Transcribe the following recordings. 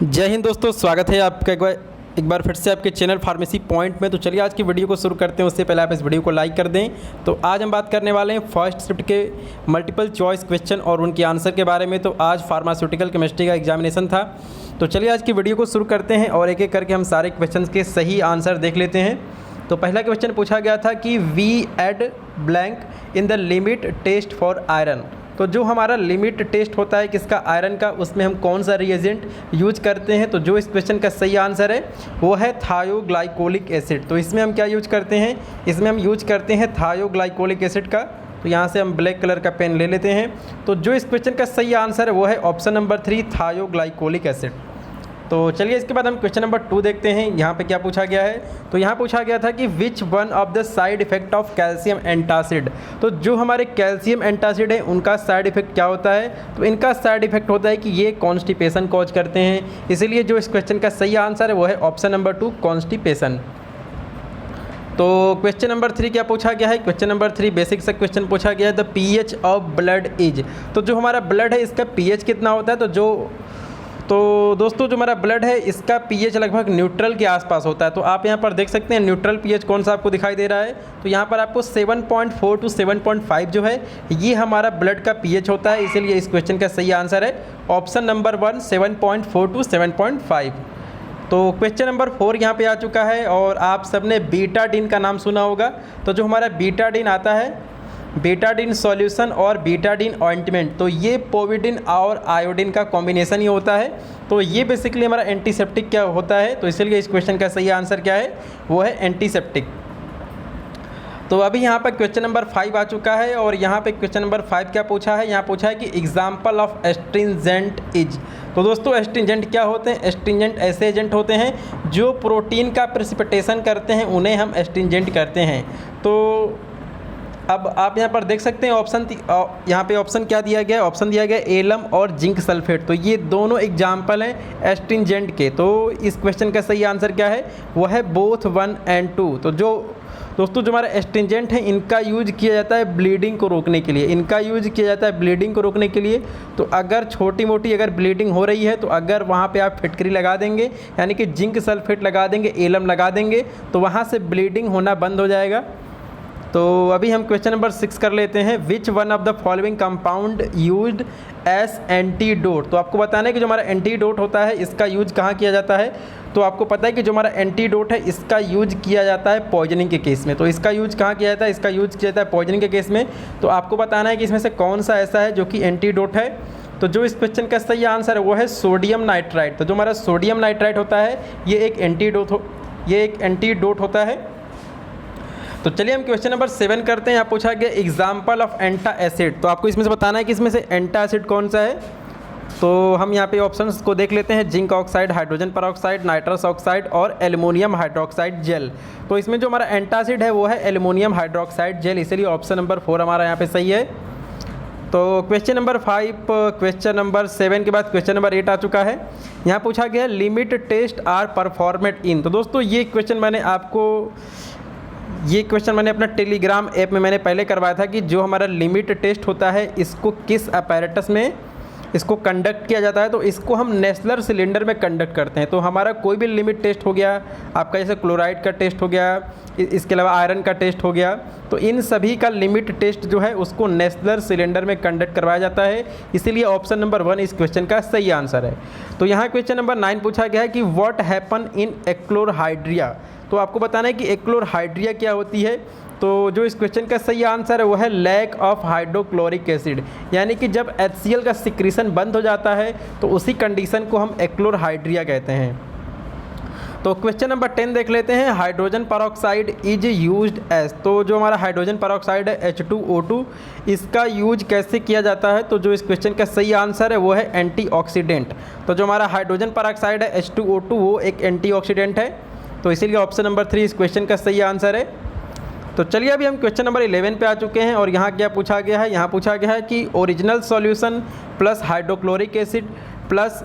जय हिंद दोस्तों, स्वागत है आपका एक बार फिर से आपके चैनल फार्मेसी पॉइंट में। तो चलिए आज की वीडियो को शुरू करते हैं। उससे पहले आप इस वीडियो को लाइक कर दें। तो आज हम बात करने वाले हैं फर्स्ट शिफ्ट के मल्टीपल चॉइस क्वेश्चन और उनके आंसर के बारे में। तो आज फार्मास्यूटिकल केमिस्ट्री का एग्जामिनेशन था। तो चलिए आज की वीडियो को शुरू करते हैं और एक एक करके हम सारे क्वेश्चन के सही आंसर देख लेते हैं। तो पहला क्वेश्चन पूछा गया था कि we add blank in the limit test for iron. तो जो हमारा लिमिट टेस्ट होता है किसका, आयरन का, उसमें हम कौन सा रिएजेंट यूज करते हैं। तो जो इस क्वेश्चन का सही आंसर है वो है थायोग्लाइकोलिक एसिड। तो इसमें हम क्या यूज करते हैं, इसमें हम यूज करते हैं थायोग्लाइकोलिक एसिड का। तो यहाँ से हम ब्लैक कलर का पेन ले लेते हैं। तो जो इस क्वेश्चन का सही आंसर है वो है ऑप्शन नंबर 3 थायोग्लाइकोलिक एसिड। तो चलिए इसके बाद हम क्वेश्चन नंबर 2 देखते हैं। यहाँ पे क्या पूछा गया है। तो यहाँ पूछा गया था कि विच one of the side effect of calcium antacid. तो जो हमारे कैल्शियम एंटासिड है उनका साइड इफेक्ट क्या होता है। तो इनका साइड इफेक्ट होता है कि ये कॉन्स्टिपेशन कॉज करते हैं। इसीलिए जो इस क्वेश्चन का सही आंसर है वो है ऑप्शन नंबर 2 कॉन्स्टिपेशन। तो क्वेश्चन नंबर 3 क्या पूछा गया है। क्वेश्चन नंबर 3 बेसिक सा क्वेश्चन पूछा गया है, the pH of blood is. तो जो हमारा ब्लड है इसका पीएच कितना होता है। तो दोस्तों जो हमारा ब्लड है इसका पीएच लगभग न्यूट्रल के आसपास होता है। तो आप यहाँ पर देख सकते हैं न्यूट्रल पीएच कौन सा आपको दिखाई दे रहा है। तो यहाँ पर आपको 7.4 टू 7.5 जो है ये हमारा ब्लड का पीएच होता है। इसीलिए इस क्वेश्चन का सही आंसर है ऑप्शन नंबर 1 7.4 टू 7.5। तो क्वेश्चन नंबर 4 यहाँ पे आ चुका है और आप सबने बीटाडीन का नाम सुना होगा। तो जो हमारा बीटाडीन आता है, बीटाडीन सॉल्यूशन और बीटाडीन ऑइंटमेंट, तो ये पोविडिन और आयोडीन का कॉम्बिनेशन ही होता है। तो ये बेसिकली हमारा एंटीसेप्टिक क्या होता है। तो इसलिए इस क्वेश्चन का सही आंसर क्या है, वो है एंटीसेप्टिक। तो अभी यहाँ पर क्वेश्चन नंबर 5 आ चुका है और यहाँ पे क्वेश्चन नंबर 5 क्या पूछा है। यहाँ पूछा है कि एग्जाम्पल ऑफ एस्ट्रिंजेंट इज। तो दोस्तों एस्ट्रिंजेंट क्या होते हैं। एस्ट्रिंजेंट ऐसे एजेंट होते हैं जो प्रोटीन का प्रेसिपिटेशन करते हैं, उन्हें हम एस्ट्रिंजेंट करते हैं। तो अब आप यहाँ पर देख सकते हैं ऑप्शन, यहाँ पे ऑप्शन क्या दिया गया है, ऑप्शन दिया गया है एलम और जिंक सल्फेट। तो ये दोनों एग्जाम्पल हैं एस्ट्रिंजेंट के। तो इस क्वेश्चन का सही आंसर क्या है, वो है बोथ 1 and 2। तो जो दोस्तों जो हमारा एस्ट्रिंजेंट है इनका यूज किया जाता है ब्लीडिंग को रोकने के लिए, इनका यूज किया जाता है ब्लीडिंग को रोकने के लिए। तो अगर छोटी मोटी अगर ब्लीडिंग हो रही है तो अगर वहाँ पे आप फिटकरी लगा देंगे, यानी कि जिंक सल्फेट लगा देंगे, एलम लगा देंगे, तो वहाँ से ब्लीडिंग होना बंद हो जाएगा। तो अभी हम क्वेश्चन नंबर 6 कर लेते हैं। Which one of the following compound used as antidote. तो आपको बताना है कि जो हमारा एंटीडोट होता है इसका यूज कहाँ किया जाता है। तो आपको पता है कि जो हमारा एंटीडोट है इसका यूज किया जाता है पॉइजनिंग के केस में। तो इसका यूज कहाँ किया जाता है, इसका यूज किया जाता है पॉइजनिंग के केस में। तो आपको बताना है कि इसमें से कौन सा ऐसा है जो कि एंटीडोट है। तो जो इस क्वेश्चन का सही आंसर है वो है सोडियम नाइट्राइट। तो जो हमारा सोडियम नाइट्राइट होता है ये एक एंटीडोट होता है। तो चलिए हम क्वेश्चन नंबर 7 करते हैं। यहाँ पूछा गया एग्जाम्पल ऑफ एंटा एसिड। तो आपको इसमें से बताना है कि इसमें से एंटा एसिड कौन सा है। तो हम यहाँ पे ऑप्शंस को देख लेते हैं, zinc oxide, hydrogen peroxide, nitrous oxide और एल्युमिनियम हाइड्रोक्साइड जेल। तो इसमें जो हमारा एंटासिड है वो है एल्युमिनियम हाइड्रोक्साइड जेल, इसीलिए ऑप्शन नंबर 4 हमारा यहाँ पे सही है। तो क्वेश्चन नंबर 5, क्वेश्चन नंबर 7 के बाद क्वेश्चन नंबर 8 आ चुका है। यहाँ पूछा गया लिमिट टेस्ट आर परफॉर्मेड इन। तो दोस्तों ये क्वेश्चन मैंने अपना टेलीग्राम ऐप में मैंने पहले करवाया था कि जो हमारा लिमिट टेस्ट होता है इसको किस अपैरेटस में इसको कंडक्ट किया जाता है। तो इसको हम नेस्लर सिलेंडर में कंडक्ट करते हैं। तो हमारा कोई भी लिमिट टेस्ट हो गया आपका, जैसे क्लोराइड का टेस्ट हो गया, इसके अलावा आयरन का टेस्ट हो गया, तो इन सभी का लिमिट टेस्ट जो है उसको नेस्लर सिलेंडर में कंडक्ट करवाया जाता है। इसीलिए ऑप्शन नंबर 1 इस क्वेश्चन का सही आंसर है। तो यहाँ क्वेश्चन नंबर 9 पूछा गया है कि व्हाट हैपन इन एक्लोरहाइड्रिया। तो आपको बताना है कि एक्लोरहाइड्रिया क्या होती है। तो जो इस क्वेश्चन का सही आंसर है वो है लैक ऑफ हाइड्रोक्लोरिक एसिड, यानी कि जब HCl का सिक्रीशन बंद हो जाता है तो उसी कंडीशन को हम एक्लोरहाइड्रिया कहते हैं। तो क्वेश्चन नंबर 10 देख लेते हैं। Hydrogen peroxide is used as. तो जो हमारा हाइड्रोजन परऑक्साइड है H2O2, इसका यूज कैसे किया जाता है। तो जो इस क्वेश्चन का सही आंसर है वो है एंटीऑक्सीडेंट। तो जो हमारा हाइड्रोजन परऑक्साइड है H2O2 वो एक एंटीऑक्सीडेंट है। तो इसीलिए ऑप्शन नंबर 3 इस क्वेश्चन का सही आंसर है। तो चलिए अभी हम क्वेश्चन नंबर 11 पे आ चुके हैं और यहाँ क्या पूछा गया है। यहाँ पूछा गया है कि original solution plus hydrochloric acid plus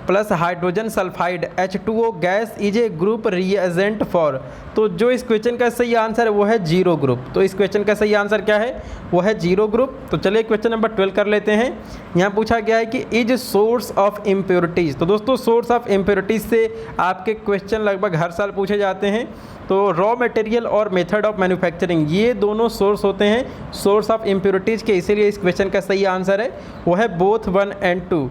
plus hydrogen sulphide H2O gas is a group reagent for. तो जो इस क्वेश्चन का सही आंसर है वो है जीरो ग्रुप। तो इस क्वेश्चन का सही आंसर क्या है, वो है जीरो ग्रुप। तो चलिए क्वेश्चन नंबर 12 कर लेते हैं। यहाँ पूछा गया है कि इज सोर्स ऑफ इम्प्योरिटीज़। तो दोस्तों सोर्स ऑफ इम्प्योरिटीज़ से आपके क्वेश्चन लगभग हर साल पूछे जाते हैं। तो रॉ मटेरियल और मेथड ऑफ मैन्युफैक्चरिंग ये दोनों सोर्स होते हैं सोर्स ऑफ इम्प्योरिटीज़ के, इसीलिए इस क्वेश्चन का सही आंसर है वो है बोथ 1 and 2।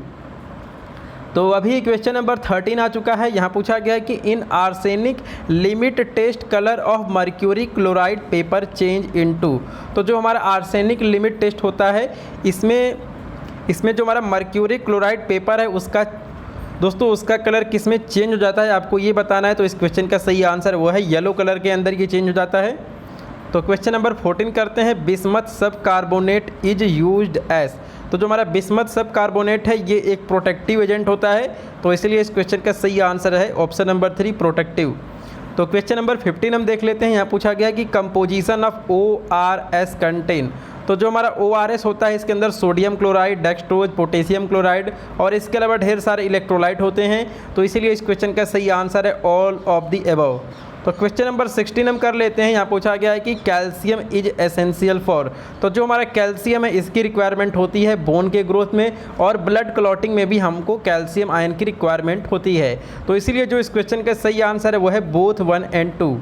तो अभी क्वेश्चन नंबर 13 आ चुका है। यहाँ पूछा गया है कि in arsenic limit test colour of mercury chloride paper change into. तो जो हमारा आर्सेनिक लिमिट टेस्ट होता है इसमें जो हमारा मर्क्यूरी क्लोराइड पेपर है उसका दोस्तों उसका कलर किस में चेंज हो जाता है आपको ये बताना है। तो इस क्वेश्चन का सही आंसर वो है येलो कलर के अंदर ये चेंज हो जाता है। तो क्वेश्चन नंबर 14 करते हैं। बिस्मथ सब कार्बोनेट इज यूज्ड एज। तो जो हमारा बिस्मथ सब कार्बोनेट है ये एक प्रोटेक्टिव एजेंट होता है, तो इसलिए इस क्वेश्चन का सही आंसर है ऑप्शन नंबर 3 प्रोटेक्टिव। तो क्वेश्चन नंबर 15 हम देख लेते हैं। यहाँ पूछा गया कि कंपोजिशन ऑफ ORS कंटेन। तो जो हमारा ORS होता है इसके अंदर sodium chloride, dextrose, potassium chloride और इसके अलावा ढेर सारे इलेक्ट्रोलाइट होते हैं, तो इसीलिए इस क्वेश्चन का सही आंसर है ऑल ऑफ द एबव। तो क्वेश्चन नंबर 16 हम कर लेते हैं। यहाँ पूछा गया है कि कैल्शियम इज एसेंशियल फॉर। तो जो हमारा कैल्शियम है इसकी रिक्वायरमेंट होती है बोन के ग्रोथ में और ब्लड क्लॉटिंग में भी हमको कैल्शियम आयन की रिक्वायरमेंट होती है, तो इसीलिए जो इस क्वेश्चन का सही आंसर है वो है बोथ 1 and 2।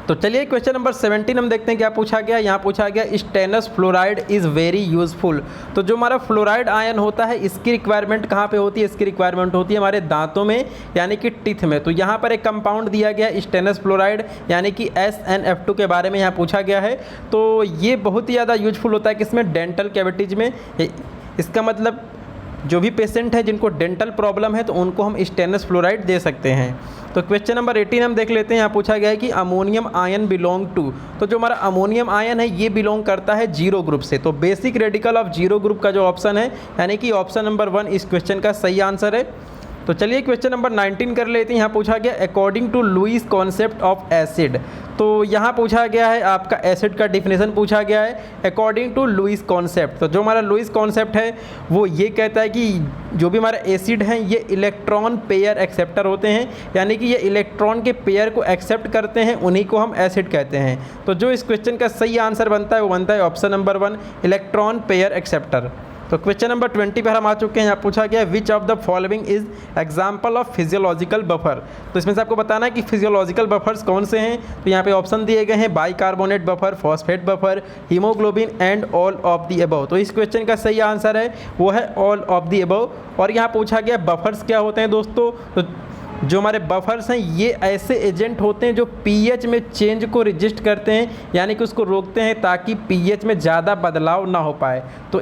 तो चलिए क्वेश्चन नंबर 17 हम देखते हैं क्या पूछा गया। यहाँ पूछा गया stannous fluoride is very useful. तो जो हमारा फ्लोराइड आयन होता है इसकी रिक्वायरमेंट कहाँ पे होती है, इसकी रिक्वायरमेंट होती है हमारे दांतों में यानी कि टीथ में। तो यहाँ पर एक कंपाउंड दिया गया स्टेनस फ्लोराइड यानी कि SnF2 के बारे में यहाँ पूछा गया है। तो ये बहुत ही ज़्यादा यूजफुल होता है किसमें, डेंटल कैविटीज़ में। इसका मतलब जो भी पेशेंट है जिनको डेंटल प्रॉब्लम है तो उनको हम स्टेनस फ्लोराइड दे सकते हैं। तो क्वेश्चन नंबर 18 हम देख लेते हैं। यहाँ पूछा गया है कि अमोनियम आयन बिलोंग टू। तो जो हमारा अमोनियम आयन है ये बिलोंग करता है जीरो ग्रुप से। तो basic radical of zero group का जो ऑप्शन है यानी कि ऑप्शन नंबर 1 इस क्वेश्चन का सही आंसर है। तो चलिए क्वेश्चन नंबर 19 कर लेते हैं। यहाँ पूछा गया according to Lewis concept of acid. तो यहाँ पूछा गया है आपका एसिड का डिफिनेशन पूछा गया है अकॉर्डिंग टू लुईस कॉन्सेप्ट। तो जो हमारा लुईस कॉन्सेप्ट है वो ये कहता है कि जो भी हमारा एसिड हैं ये इलेक्ट्रॉन पेयर एक्सेप्टर होते हैं, यानी कि ये इलेक्ट्रॉन के पेयर को एक्सेप्ट करते हैं, उन्हीं को हम एसिड कहते हैं। तो जो इस क्वेश्चन का सही आंसर बनता है वो बनता है option number 1 electron pair acceptor. तो क्वेश्चन नंबर 20 पर हम आ चुके हैं। यहाँ पूछा गया which of the following is example of physiological buffer. तो इसमें से आपको बताना है कि फिजियोलॉजिकल बफर्स कौन से हैं। तो यहाँ पे ऑप्शन दिए गए हैं bicarbonate buffer, phosphate buffer, haemoglobin and all of the above. तो इस क्वेश्चन का सही आंसर है वो है ऑल ऑफ द अबव। और यहाँ पूछा गया बफर्स क्या होते हैं दोस्तों। तो जो हमारे बफर्स हैं ये ऐसे एजेंट होते हैं जो पीएच में चेंज को रजिस्ट करते हैं, यानी कि उसको रोकते हैं ताकि पीएच में ज़्यादा बदलाव ना हो पाए। तो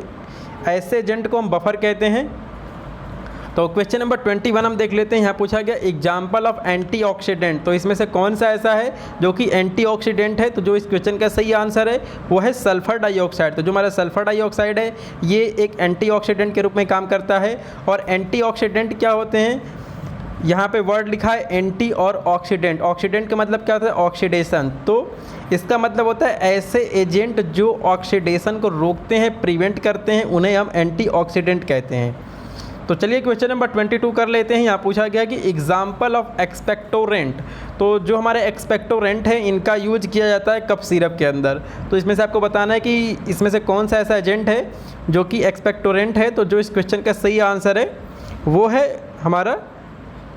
ऐसे एजेंट को हम बफर कहते हैं। तो क्वेश्चन नंबर 21 हम देख लेते हैं। यहाँ पूछा गया एग्जाम्पल ऑफ एंटीऑक्सीडेंट। तो इसमें से कौन सा ऐसा है जो कि एंटीऑक्सीडेंट है। तो जो इस क्वेश्चन का सही आंसर है वो है सल्फर डाइऑक्साइड। तो जो हमारा सल्फर डाइऑक्साइड है ये एक एंटीऑक्सीडेंट के रूप में काम करता है। और एंटीऑक्सीडेंट क्या होते हैं, यहाँ पे वर्ड लिखा है एंटी और ऑक्सीडेंट। ऑक्सीडेंट का मतलब क्या होता है, ऑक्सीडेशन। तो इसका मतलब होता है ऐसे एजेंट जो ऑक्सीडेशन को रोकते हैं, प्रिवेंट करते हैं, उन्हें हम एंटीऑक्सीडेंट कहते हैं। तो चलिए क्वेश्चन नंबर 22 कर लेते हैं। यहाँ पूछा गया कि एग्जाम्पल ऑफ एक्सपेक्टोरेंट। तो जो हमारे एक्सपेक्टोरेंट हैं इनका यूज किया जाता है कफ सिरप के अंदर। तो इसमें से आपको बताना है कि इसमें से कौन सा ऐसा एजेंट है जो कि एक्सपेक्टोरेंट है। तो जो इस क्वेश्चन का सही आंसर है वो है हमारा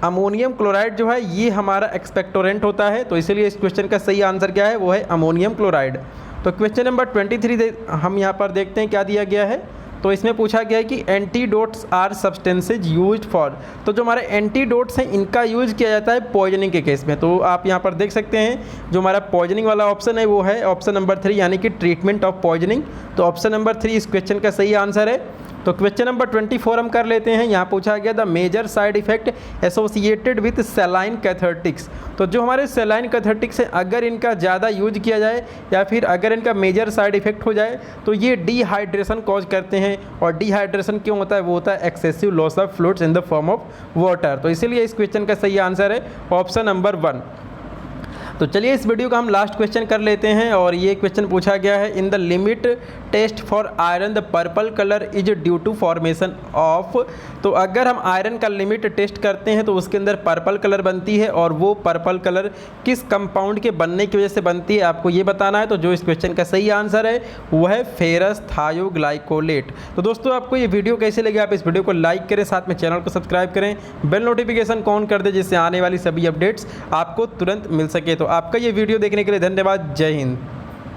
अमोनियम क्लोराइड जो है ये हमारा एक्सपेक्टोरेंट होता है। तो इसीलिए इस क्वेश्चन का सही आंसर क्या है वो है अमोनियम क्लोराइड। तो क्वेश्चन नंबर 23 हम यहाँ पर देखते हैं क्या दिया गया है। तो इसमें पूछा गया है कि antidotes are substances used for. तो जो हमारे एंटीडोट्स हैं इनका यूज़ किया जाता है पॉइजनिंग के केस में। तो आप यहाँ पर देख सकते हैं जो हमारा पॉइजनिंग वाला ऑप्शन है वो है ऑप्शन नंबर 3 यानी कि ट्रीटमेंट ऑफ पॉइजनिंग। तो ऑप्शन नंबर 3 इस क्वेश्चन का सही आंसर है। तो क्वेश्चन नंबर 24 हम कर लेते हैं। यहाँ पूछा गया the major side effect associated with saline cathartics. तो जो हमारे सेलाइन कैथेटिक्स है अगर इनका ज़्यादा यूज किया जाए या फिर अगर इनका मेजर साइड इफेक्ट हो जाए तो ये डिहाइड्रेशन कॉज करते हैं। और डिहाइड्रेशन क्यों होता है, वो होता है excessive loss of fluids in the form of water. तो इसीलिए इस क्वेश्चन का सही आंसर है ऑप्शन नंबर 1। तो चलिए इस वीडियो का हम लास्ट क्वेश्चन कर लेते हैं और ये क्वेश्चन पूछा गया है, in the limit test for iron the purple colour is due to formation of. तो अगर हम आयरन का लिमिट टेस्ट करते हैं तो उसके अंदर पर्पल कलर बनती है और वो पर्पल कलर किस कंपाउंड के बनने की वजह से बनती है आपको ये बताना है। तो जो इस क्वेश्चन का सही आंसर है वो है फेरस थायोग्लाइकोलेट। तो दोस्तों आपको ये वीडियो कैसे लगी, आप इस वीडियो को लाइक करें, साथ में चैनल को सब्सक्राइब करें, बेल नोटिफिकेशन को ऑन कर दें जिससे आने वाली सभी अपडेट्स आपको तुरंत मिल सके। तो आपका ये वीडियो देखने के लिए धन्यवाद। जय हिंद।